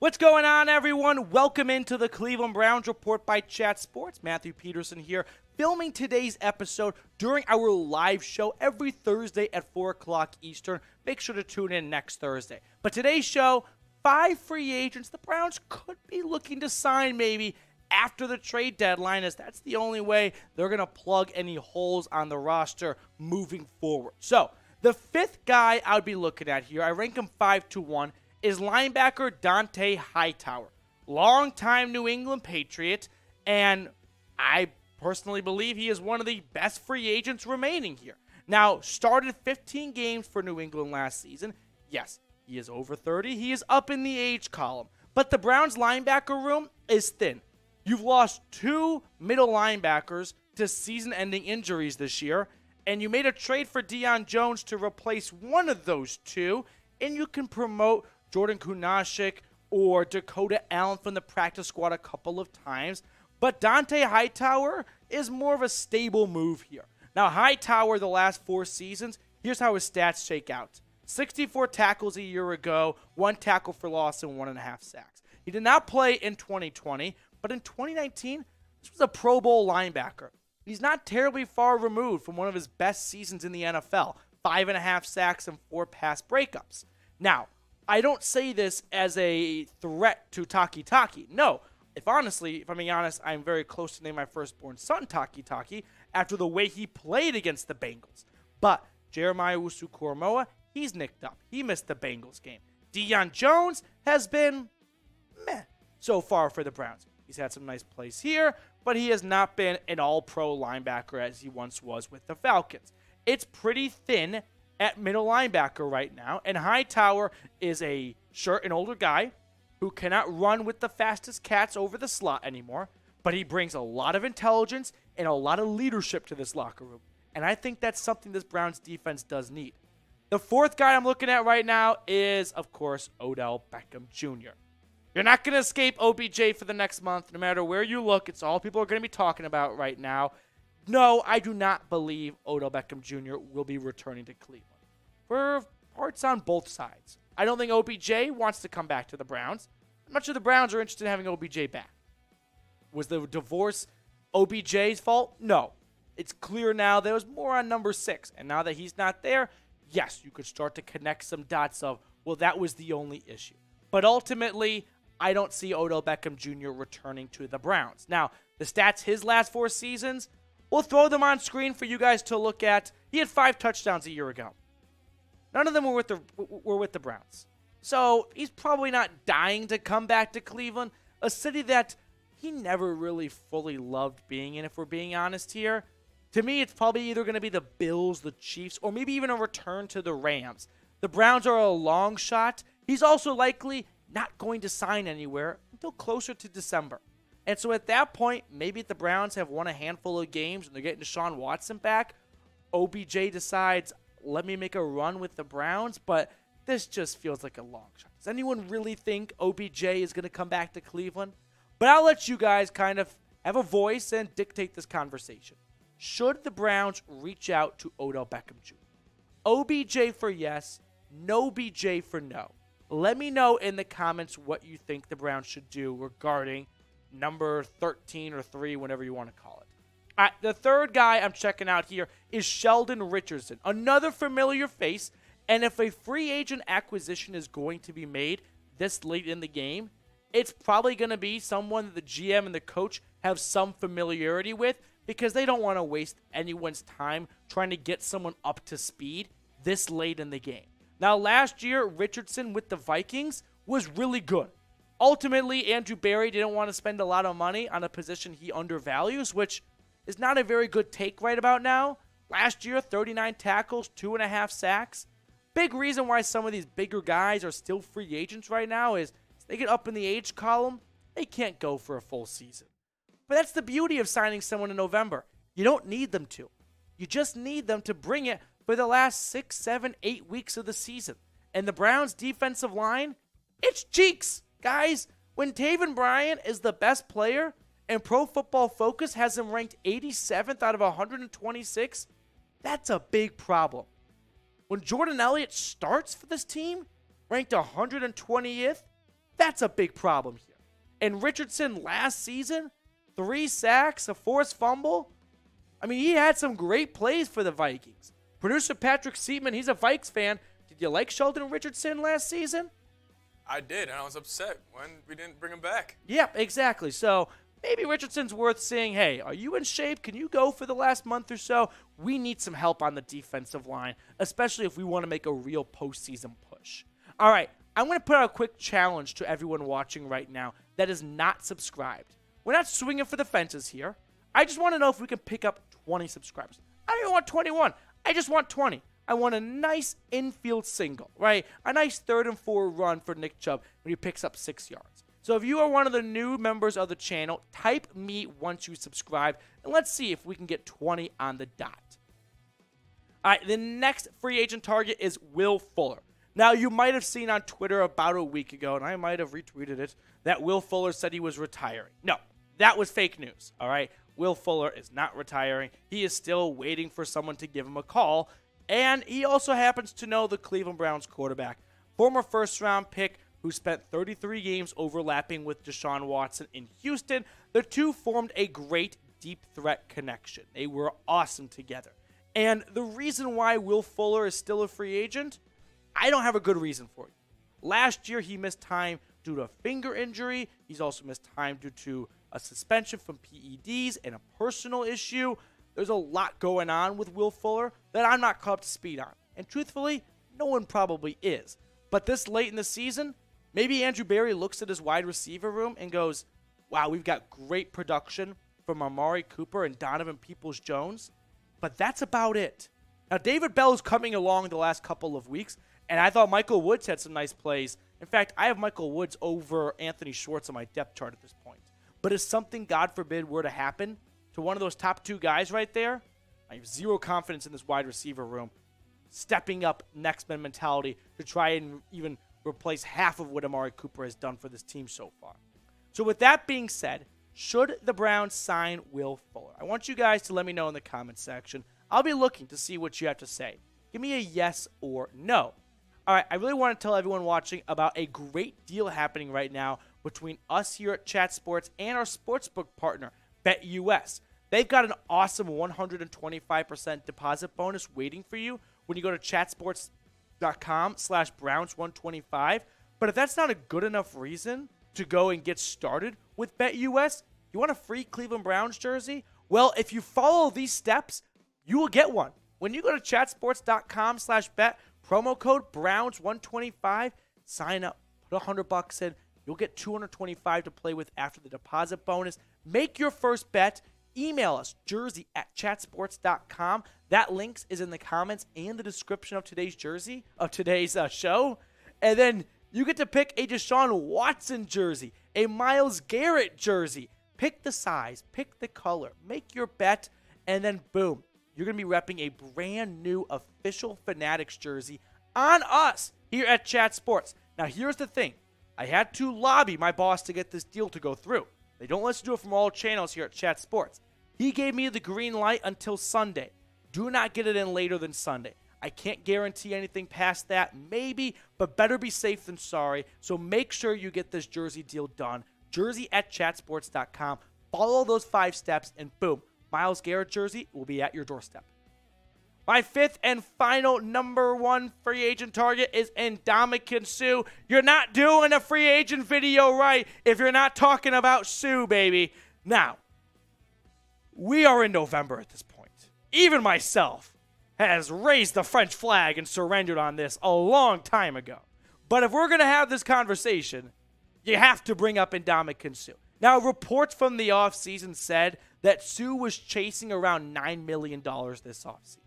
What's going on, everyone? Welcome into the Cleveland Browns Report by Chat Sports. Matthew Peterson here, filming today's episode during our live show every Thursday at 4 o'clock Eastern. Make sure to tune in next Thursday. But today's show, 5 free agents the Browns could be looking to sign maybe after the trade deadline, as that's the only way they're going to plug any holes on the roster moving forward. So, the fifth guy I would be looking at here, I rank him 5-1, is linebacker Dont'a Hightower. Longtime New England Patriot, and I personally believe he is one of the best free agents remaining here. Now, started 15 games for New England last season. Yes, he is over 30. He is up in the age column. But the Browns linebacker room is thin. You've lost 2 middle linebackers to season-ending injuries this year, and you made a trade for Deion Jones to replace one of those 2, and you can promote Jordan Kunaszyk or Dakota Allen from the practice squad a couple of times. But Dont'a Hightower is more of a stable move here. Now, Hightower, the last 4 seasons, here's how his stats shake out. 64 tackles a year ago, 1 tackle for loss, and 1.5 sacks. He did not play in 2020, but in 2019, this was a Pro Bowl linebacker. He's not terribly far removed from one of his best seasons in the NFL, 5.5 sacks and 4 pass breakups. Now, I don't say this as a threat to Taki. No, if I'm being honest, I'm very close to naming my firstborn son Taki after the way he played against the Bengals. But Jeremiah Owusu-Koramoah, he's nicked up. He missed the Bengals game. Deion Jones has been meh so far for the Browns. He's had some nice plays here, but he has not been an all-pro linebacker as he once was with the Falcons. It's pretty thin at middle linebacker right now, and Hightower is an older guy who cannot run with the fastest cats over the slot anymore, but he brings a lot of intelligence and a lot of leadership to this locker room, and I think that's something this Browns defense does need. The fourth guy I'm looking at right now is, of course, Odell Beckham Jr. You're not going to escape OBJ for the next month. No matter where you look, it's all people are going to be talking about right now. No, I do not believe Odell Beckham Jr. will be returning to Cleveland. For parts on both sides. I don't think OBJ wants to come back to the Browns. I'm not sure the Browns are interested in having OBJ back. Was the divorce OBJ's fault? No. It's clear now there was more on number 6. And now that he's not there, yes, you could start to connect some dots of, well, that was the only issue. But ultimately, I don't see Odell Beckham Jr. returning to the Browns. Now, the stats his last 4 seasons, we'll throw them on screen for you guys to look at. He had 5 touchdowns a year ago. None of them were with the Browns. So he's probably not dying to come back to Cleveland, a city that he never really fully loved being in, if we're being honest here. To me, it's probably either going to be the Bills, the Chiefs, or maybe even a return to the Rams. The Browns are a long shot. He's also likely not going to sign anywhere until closer to December. And so at that point, maybe if the Browns have won a handful of games and they're getting Deshaun Watson back, OBJ decides, let me make a run with the Browns, but this just feels like a long shot. Does anyone really think OBJ is going to come back to Cleveland? But I'll let you guys kind of have a voice and dictate this conversation. Should the Browns reach out to Odell Beckham Jr.? OBJ for yes, NOBJ for no. Let me know in the comments what you think the Browns should do regarding number 13 or 3, whatever you want to call it. All right, the third guy I'm checking out here is Sheldon Richardson, another familiar face. And if a free agent acquisition is going to be made this late in the game, it's probably going to be someone that the GM and the coach have some familiarity with, because they don't want to waste anyone's time trying to get someone up to speed this late in the game. Now, last year, Richardson with the Vikings was really good. Ultimately, Andrew Berry didn't want to spend a lot of money on a position he undervalues, which is not a very good take right about now. Last year, 39 tackles, 2.5 sacks. Big reason why some of these bigger guys are still free agents right now is they get up in the age column, they can't go for a full season. But that's the beauty of signing someone in November. You don't need them to. You just need them to bring it for the last 6, 7, 8 weeks of the season. And the Browns' defensive line, it's cheeks, guys. When Taven Bryan is the best player and Pro Football Focus has him ranked 87th out of 126, that's a big problem. When Jordan Elliott starts for this team, ranked 120th, That's a big problem here. And Richardson last season, 3 sacks, a forced fumble. I mean, he had some great plays for the Vikings. Producer Patrick Seaman, he's a Vikes fan. Did you like Sheldon Richardson last season? I did, and I was upset when we didn't bring him back. Yeah, exactly. So maybe Richardson's worth saying, hey, are you in shape? Can you go for the last month or so? We need some help on the defensive line, especially if we want to make a real postseason push. All right, I'm going to put out a quick challenge to everyone watching right now that is not subscribed. We're not swinging for the fences here. I just want to know if we can pick up 20 subscribers. I don't even want 21. I just want 20. I want a nice infield single, right? A nice 3rd and 4 run for Nick Chubb when he picks up 6 yards. So if you are one of the new members of the channel, type me once you subscribe, and let's see if we can get 20 on the dot. All right, the next free agent target is Will Fuller. Now, you might have seen on Twitter about a week ago, and I might have retweeted it, that Will Fuller said he was retiring. No, that was fake news, all right? Will Fuller is not retiring. He is still waiting for someone to give him a call. And he also happens to know the Cleveland Browns quarterback, former first-round pick who spent 33 games overlapping with Deshaun Watson in Houston. The two formed a great deep threat connection. They were awesome together. And the reason why Will Fuller is still a free agent, I don't have a good reason for you. Last year, he missed time due to a finger injury. He's also missed time due to a suspension from PEDs and a personal issue. There's a lot going on with Will Fuller that I'm not caught up to speed on. And truthfully, no one probably is. But this late in the season, maybe Andrew Berry looks at his wide receiver room and goes, wow, we've got great production from Amari Cooper and Donovan Peoples-Jones. But that's about it. Now, David Bell is coming along the last couple of weeks, and I thought Michael Woods had some nice plays. In fact, I have Michael Woods over Anthony Schwartz on my depth chart at this point. But if something, God forbid, were to happen to one of those top 2 guys right there, I have zero confidence in this wide receiver room stepping up next man mentality to try and even replace half of what Amari Cooper has done for this team so far. So with that being said, should the Browns sign Will Fuller? I want you guys to let me know in the comments section. I'll be looking to see what you have to say. Give me a yes or no. All right, I really want to tell everyone watching about a great deal happening right now between us here at Chat Sports and our sportsbook partner, BetUS. They've got an awesome 125% deposit bonus waiting for you when you go to chatsports.com/Browns125. But if that's not a good enough reason to go and get started with BetUS, you want a free Cleveland Browns jersey? Well, if you follow these steps, you will get one. When you go to chatsports.com/bet, promo code Browns125, sign up, put $100 in. You'll get $225 to play with after the deposit bonus. Make your first bet. Email us, jersey@chatsports.com. That link is in the comments and the description of today's show. And then you get to pick a Deshaun Watson jersey, a Myles Garrett jersey. Pick the size, pick the color, make your bet, and then boom, you're going to be repping a brand new official Fanatics jersey on us here at Chat Sports. Now, here's the thing. I had to lobby my boss to get this deal to go through. They don't let us do it from all channels here at Chat Sports. He gave me the green light until Sunday. Do not get it in later than Sunday. I can't guarantee anything past that, maybe, but better be safe than sorry. So make sure you get this jersey deal done. Jersey@chatsports.com. Follow those 5 steps, and boom, Myles Garrett jersey will be at your doorstep. My 5th and final number 1 free agent target is Ndamukong Suh. You're not doing a free agent video right if you're not talking about Suh, baby. Now, we are in November at this point. Even myself has raised the French flag and surrendered on this a long time ago. But if we're going to have this conversation, you have to bring up Ndamukong Suh. Now, reports from the offseason said that Suh was chasing around $9 million this offseason.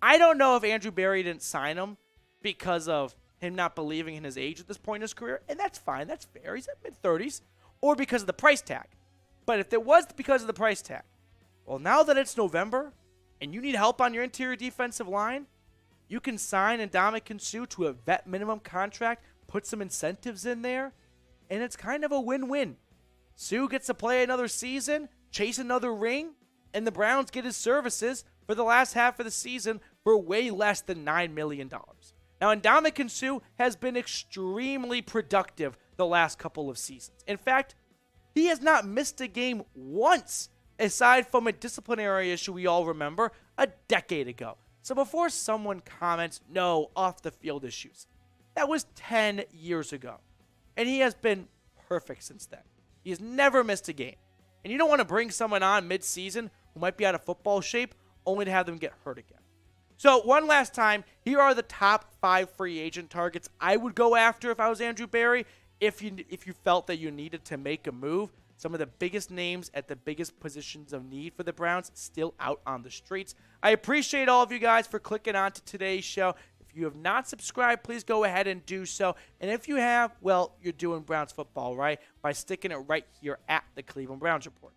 I don't know if Andrew Berry didn't sign him because of him not believing in his age at this point in his career, and that's fine, that's fair, he's at mid-30s, or because of the price tag. But if it was because of the price tag, well, now that it's November and you need help on your interior defensive line, you can sign Ndamukong Suh to a vet minimum contract, put some incentives in there, and it's kind of a win-win. Suh gets to play another season, chase another ring, and the Browns get his services for the last half of the season for way less than $9 million. Now, Ndamukong Suh has been extremely productive the last couple of seasons. In fact, he has not missed a game once, aside from a disciplinary issue we all remember a decade ago. So before someone comments, no, off-the-field issues, that was 10 years ago. And he has been perfect since then. He has never missed a game. And you don't want to bring someone on mid-season who might be out of football shape only to have them get hurt again. So one last time, here are the top 5 free agent targets I would go after if I was Andrew Berry, if you felt that you needed to make a move. Some of the biggest names at the biggest positions of need for the Browns still out on the streets. I appreciate all of you guys for clicking on to today's show. If you have not subscribed, please go ahead and do so. And if you have, well, you're doing Browns football right by sticking it right here at the Cleveland Browns Report.